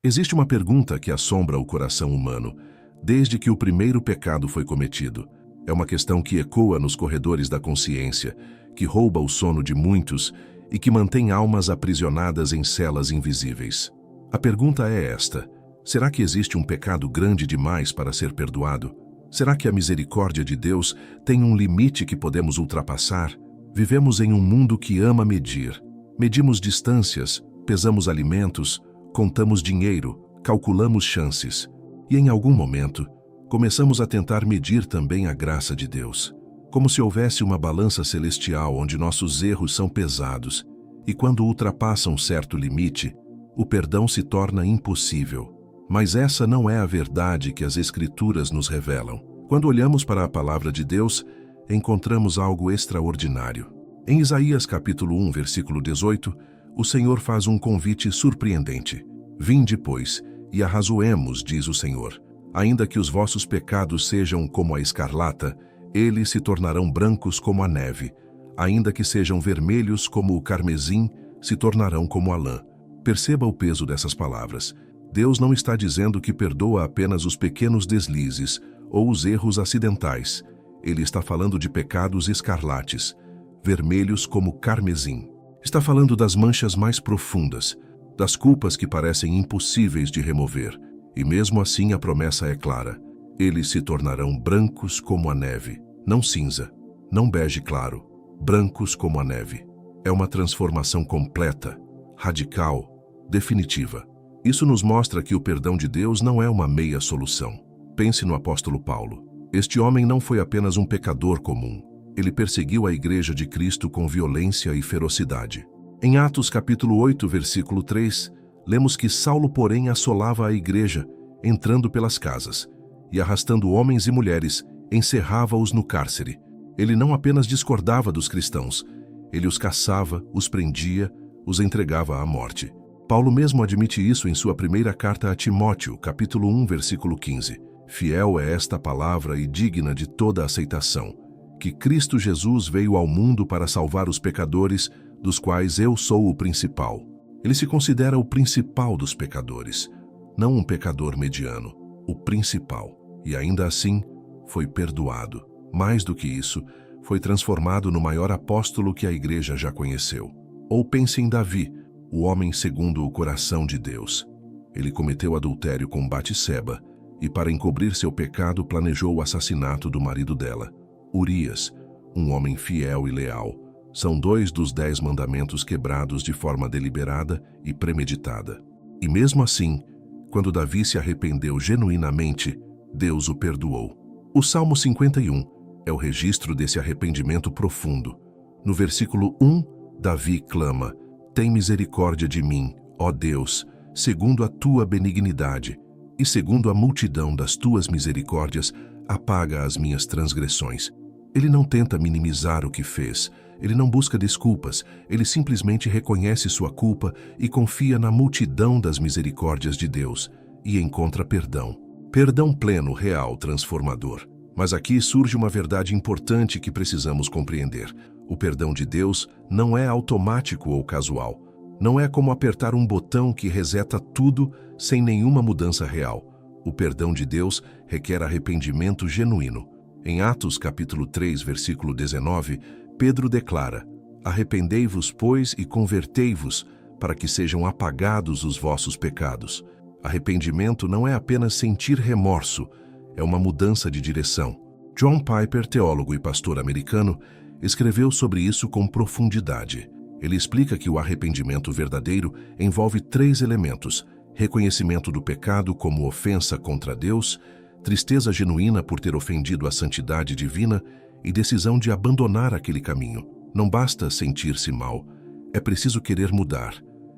Existe uma pergunta que assombra o coração humano, desde que o primeiro pecado foi cometido. É uma questão que ecoa nos corredores da consciência, que rouba o sono de muitos e que mantém almas aprisionadas em celas invisíveis. A pergunta é esta: será que existe um pecado grande demais para ser perdoado? Será que a misericórdia de Deus tem um limite que podemos ultrapassar? Vivemos em um mundo que ama medir. Medimos distâncias, pesamos alimentos, contamos dinheiro, calculamos chances. E em algum momento, começamos a tentar medir também a graça de Deus. Como se houvesse uma balança celestial onde nossos erros são pesados, e quando ultrapassam certo limite, o perdão se torna impossível. Mas essa não é a verdade que as Escrituras nos revelam. Quando olhamos para a palavra de Deus, encontramos algo extraordinário. Em Isaías capítulo 1, versículo 18, o Senhor faz um convite surpreendente. Vinde, pois, e arrazoemos, diz o Senhor. Ainda que os vossos pecados sejam como a escarlata, eles se tornarão brancos como a neve. Ainda que sejam vermelhos como o carmesim, se tornarão como a lã. Perceba o peso dessas palavras. Deus não está dizendo que perdoa apenas os pequenos deslizes ou os erros acidentais. Ele está falando de pecados escarlates, vermelhos como carmesim. Está falando das manchas mais profundas, das culpas que parecem impossíveis de remover. E mesmo assim a promessa é clara. Eles se tornarão brancos como a neve, não cinza, não bege claro, brancos como a neve. É uma transformação completa, radical, definitiva. Isso nos mostra que o perdão de Deus não é uma meia solução. Pense no apóstolo Paulo. Este homem não foi apenas um pecador comum. Ele perseguiu a igreja de Cristo com violência e ferocidade. Em Atos capítulo 8, versículo 3, lemos que Saulo, porém, assolava a igreja, entrando pelas casas, e arrastando homens e mulheres, encerrava-os no cárcere. Ele não apenas discordava dos cristãos, ele os caçava, os prendia, os entregava à morte. Paulo mesmo admite isso em sua primeira carta a Timóteo, capítulo 1, versículo 15. Fiel é esta palavra e digna de toda aceitação, que Cristo Jesus veio ao mundo para salvar os pecadores, dos quais eu sou o principal. Ele se considera o principal dos pecadores, não um pecador mediano, o principal. E ainda assim, foi perdoado. Mais do que isso, foi transformado no maior apóstolo que a igreja já conheceu. Ou pense em Davi, o homem segundo o coração de Deus. Ele cometeu adultério com Batseba e, para encobrir seu pecado, planejou o assassinato do marido dela. Urias, um homem fiel e leal, são 2 dos 10 mandamentos quebrados de forma deliberada e premeditada. E mesmo assim, quando Davi se arrependeu genuinamente, Deus o perdoou. O Salmo 51 é o registro desse arrependimento profundo. No versículo 1, Davi clama: tem misericórdia de mim, ó Deus, segundo a tua benignidade, e segundo a multidão das tuas misericórdias, apaga as minhas transgressões. Ele não tenta minimizar o que fez, ele não busca desculpas, ele simplesmente reconhece sua culpa e confia na multidão das misericórdias de Deus, e encontra perdão. Perdão pleno, real, transformador. Mas aqui surge uma verdade importante que precisamos compreender. O perdão de Deus não é automático ou casual. Não é como apertar um botão que reseta tudo sem nenhuma mudança real. O perdão de Deus requer arrependimento genuíno. Em Atos capítulo 3, versículo 19, Pedro declara: arrependei-vos, pois, e convertei-vos, para que sejam apagados os vossos pecados. Arrependimento não é apenas sentir remorso, é uma mudança de direção. John Piper, teólogo e pastor americano, escreveu sobre isso com profundidade. Ele explica que o arrependimento verdadeiro envolve 3 elementos: reconhecimento do pecado como ofensa contra Deus, tristeza genuína por ter ofendido a santidade divina e decisão de abandonar aquele caminho. Não basta sentir-se mal, é preciso querer mudar.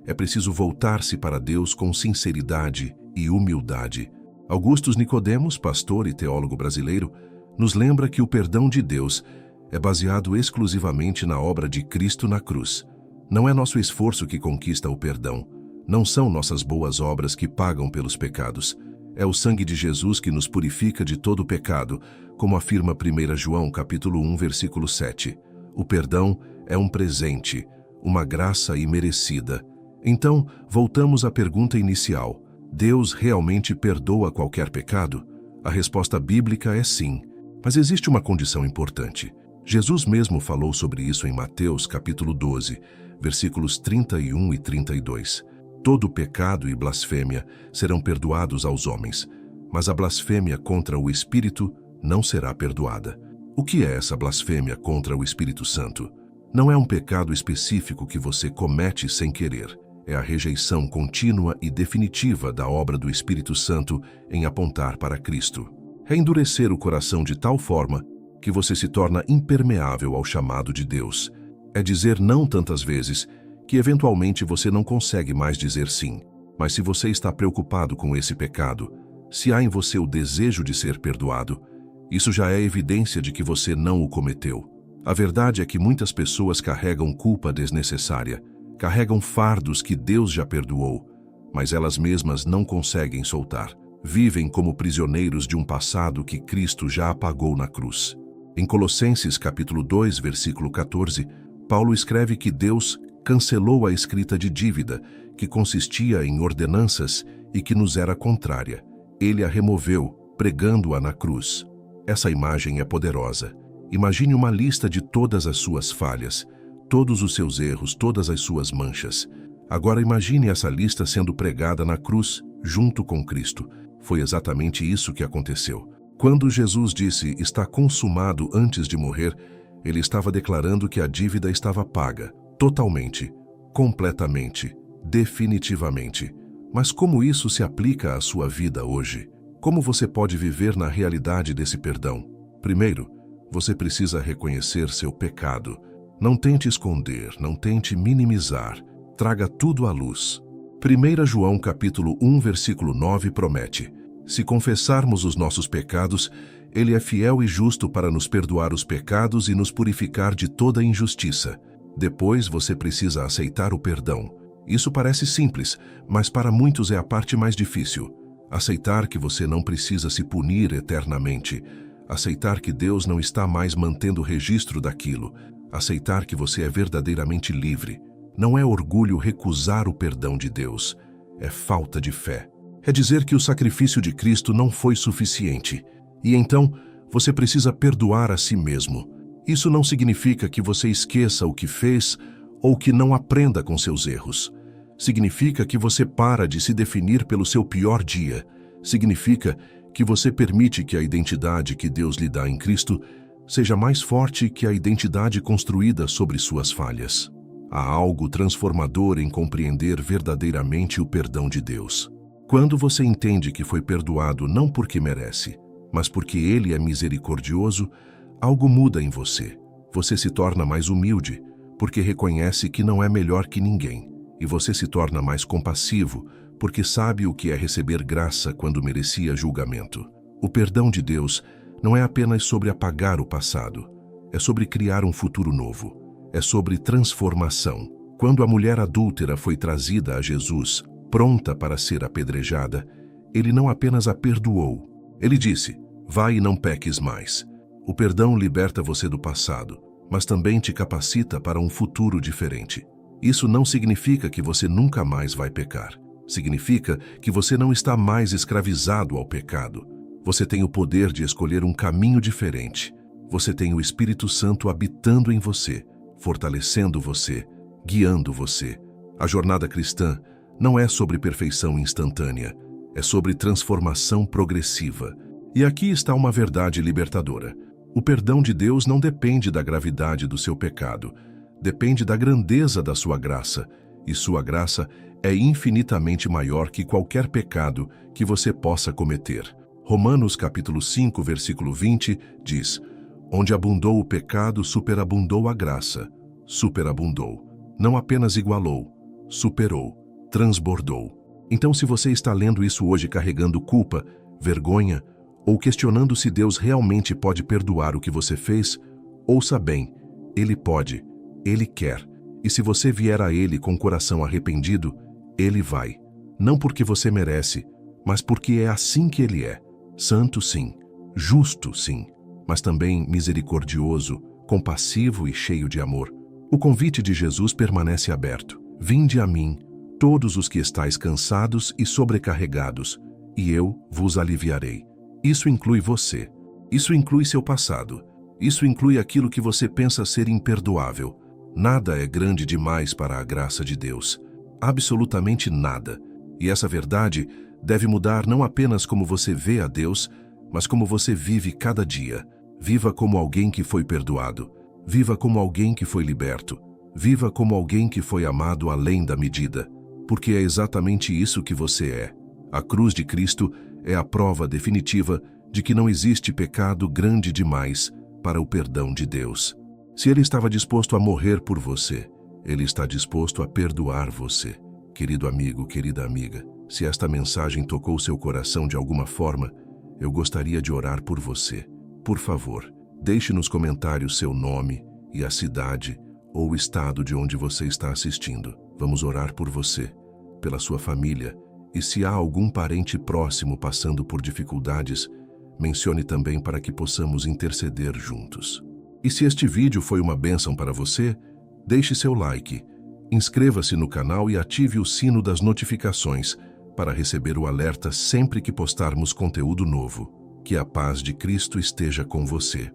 É preciso voltar-se para Deus com sinceridade e humildade. Augustus Nicodemos, pastor e teólogo brasileiro, nos lembra que o perdão de Deus é baseado exclusivamente na obra de Cristo na cruz. Não é nosso esforço que conquista o perdão. Não são nossas boas obras que pagam pelos pecados. É o sangue de Jesus que nos purifica de todo o pecado, como afirma 1 João capítulo 1, versículo 7. O perdão é um presente, uma graça imerecida. Então, voltamos à pergunta inicial: Deus realmente perdoa qualquer pecado? A resposta bíblica é sim, mas existe uma condição importante. Jesus mesmo falou sobre isso em Mateus capítulo 12, versículos 31 e 32. Todo pecado e blasfêmia serão perdoados aos homens, mas a blasfêmia contra o Espírito não será perdoada. O que é essa blasfêmia contra o Espírito Santo? Não é um pecado específico que você comete sem querer. É a rejeição contínua e definitiva da obra do Espírito Santo em apontar para Cristo. É endurecer o coração de tal forma que você se torna impermeável ao chamado de Deus. É dizer não tantas vezes que eventualmente você não consegue mais dizer sim. Mas se você está preocupado com esse pecado, se há em você o desejo de ser perdoado, isso já é evidência de que você não o cometeu. A verdade é que muitas pessoas carregam culpa desnecessária, carregam fardos que Deus já perdoou, mas elas mesmas não conseguem soltar. Vivem como prisioneiros de um passado que Cristo já apagou na cruz. Em Colossenses capítulo 2, versículo 14, Paulo escreve que Deus cancelou a escrita de dívida, que consistia em ordenanças e que nos era contrária. Ele a removeu, pregando-a na cruz. Essa imagem é poderosa. Imagine uma lista de todas as suas falhas, todos os seus erros, todas as suas manchas. Agora imagine essa lista sendo pregada na cruz, junto com Cristo. Foi exatamente isso que aconteceu. Quando Jesus disse, está consumado antes de morrer, ele estava declarando que a dívida estava paga, totalmente, completamente, definitivamente. Mas como isso se aplica à sua vida hoje? Como você pode viver na realidade desse perdão? Primeiro, você precisa reconhecer seu pecado. Não tente esconder, não tente minimizar. Traga tudo à luz. 1 João capítulo 1, versículo 9 promete: se confessarmos os nossos pecados, Ele é fiel e justo para nos perdoar os pecados e nos purificar de toda injustiça. Depois você precisa aceitar o perdão. Isso parece simples, mas para muitos é a parte mais difícil. Aceitar que você não precisa se punir eternamente. Aceitar que Deus não está mais mantendo registro daquilo. Aceitar que você é verdadeiramente livre. Não é orgulho recusar o perdão de Deus. É falta de fé. É dizer que o sacrifício de Cristo não foi suficiente. E então, você precisa perdoar a si mesmo. Isso não significa que você esqueça o que fez ou que não aprenda com seus erros. Significa que você para de se definir pelo seu pior dia. Significa que você permite que a identidade que Deus lhe dá em Cristo seja mais forte que a identidade construída sobre suas falhas. Há algo transformador em compreender verdadeiramente o perdão de Deus. Quando você entende que foi perdoado não porque merece, mas porque Ele é misericordioso, algo muda em você. Você se torna mais humilde, porque reconhece que não é melhor que ninguém. E você se torna mais compassivo, porque sabe o que é receber graça quando merecia julgamento. O perdão de Deus não é apenas sobre apagar o passado, é sobre criar um futuro novo. É sobre transformação. Quando a mulher adúltera foi trazida a Jesus, pronta para ser apedrejada, Ele não apenas a perdoou. Ele disse, vai e não peques mais. O perdão liberta você do passado, mas também te capacita para um futuro diferente. Isso não significa que você nunca mais vai pecar. Significa que você não está mais escravizado ao pecado. Você tem o poder de escolher um caminho diferente. Você tem o Espírito Santo habitando em você, fortalecendo você, guiando você. A jornada cristã não é sobre perfeição instantânea, é sobre transformação progressiva. E aqui está uma verdade libertadora. O perdão de Deus não depende da gravidade do seu pecado, depende da grandeza da sua graça, e sua graça é infinitamente maior que qualquer pecado que você possa cometer. Romanos capítulo 5, versículo 20 diz: onde abundou o pecado, superabundou a graça. Superabundou. Não apenas igualou, superou, transbordou. Então, se você está lendo isso hoje carregando culpa, vergonha, ou questionando se Deus realmente pode perdoar o que você fez, ouça bem, Ele pode, Ele quer. E se você vier a Ele com o coração arrependido, Ele vai. Não porque você merece, mas porque é assim que Ele é. Santo, sim. Justo, sim. Mas também misericordioso, compassivo e cheio de amor. O convite de Jesus permanece aberto. Vinde a mim, todos os que estáis cansados e sobrecarregados, e eu vos aliviarei. Isso inclui você. Isso inclui seu passado. Isso inclui aquilo que você pensa ser imperdoável. Nada é grande demais para a graça de Deus. Absolutamente nada. E essa verdade deve mudar não apenas como você vê a Deus, mas como você vive cada dia. Viva como alguém que foi perdoado. Viva como alguém que foi liberto. Viva como alguém que foi amado além da medida. Porque é exatamente isso que você é. A cruz de Cristo é a prova definitiva de que não existe pecado grande demais para o perdão de Deus. Se Ele estava disposto a morrer por você, Ele está disposto a perdoar você. Querido amigo, querida amiga, se esta mensagem tocou seu coração de alguma forma, eu gostaria de orar por você. Por favor, deixe nos comentários seu nome e a cidade ou o estado de onde você está assistindo. Vamos orar por você, pela sua família, e se há algum parente próximo passando por dificuldades, mencione também para que possamos interceder juntos. E se este vídeo foi uma bênção para você, deixe seu like, inscreva-se no canal e ative o sino das notificações para receber o alerta sempre que postarmos conteúdo novo. Que a paz de Cristo esteja com você.